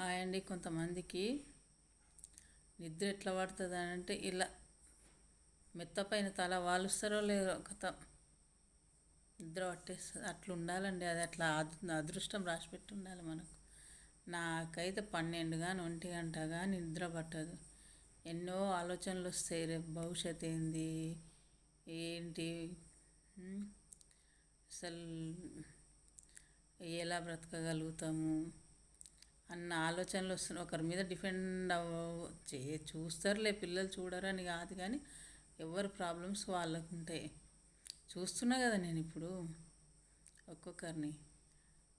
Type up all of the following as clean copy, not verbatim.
Hi అండి. కొంతమందికి నిద్ర ఎట్లా పడుతుంది అని అంటే ఇలా మెత్తపైన తల వాలుస్తారో లేదో కథ నిద్ర పట్టేస్తుంది. అట్లా ఉండాలండి. అది అట్లా అదృష్టం రాసిపెట్టి ఉండాలి మనకు. నాకైతే 12 కానీ 1 గంట కానీ నిద్ర పట్టదు. ఎన్నో ఆలోచనలు వస్తాయి. రేపు భవిష్యత్తు ఏంటి, అసలు ఎలా బ్రతకగలుగుతాము అన్న ఆలోచనలు వస్తున్నాయి. ఒకరి మీద డిపెండ్ చూస్తారులే, పిల్లలు చూడరని కాదు, కానీ ఎవరి ప్రాబ్లమ్స్ వాళ్ళకు ఉంటాయి. చూస్తున్నా కదా నేను ఇప్పుడు ఒక్కొక్కరిని.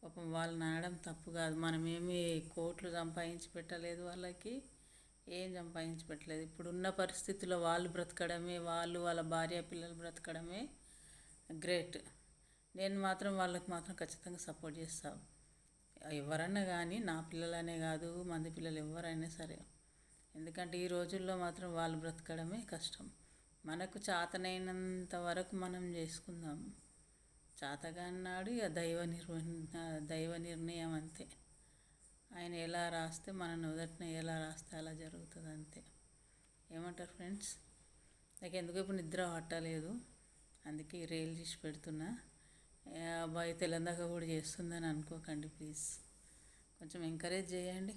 పాపం వాళ్ళని అనడం తప్పు కాదు. మనమేమి కోట్లు సంపాదించి పెట్టలేదు, వాళ్ళకి ఏం సంపాదించి పెట్టలేదు. ఇప్పుడున్న పరిస్థితుల్లో వాళ్ళు బ్రతకడమే, వాళ్ళ భార్య పిల్లలు బ్రతకడమే గ్రేట్. నేను మాత్రం వాళ్ళకి మాత్రం ఖచ్చితంగా సపోర్ట్ చేస్తాను. ఎవరన్నా కానీ, నా పిల్లలనే కాదు, మంది పిల్లలు ఎవరైనా సరే. ఎందుకంటే ఈ రోజుల్లో మాత్రం వాళ్ళు బ్రతకడమే కష్టం. మనకు చేతనైనంత వరకు మనం చేసుకుందాం. చేతగాన్నాడు ఇక దైవ నిర్ణయం అంతే. ఆయన ఎలా రాస్తే మన నుదటిన ఎలా రాస్తే అలా జరుగుతుంది అంతే. ఏమంటారు ఫ్రెండ్స్? నాకు ఎందుకు ఇప్పుడు నిద్ర పట్టలేదు, అందుకే రీల్ చేసి పెడుతున్నా. అబ్బాయి తెలంగాణ కూడా చేస్తుందని అనుకోకండి ప్లీజ్. కొంచెం ఎంకరేజ్ చేయండి.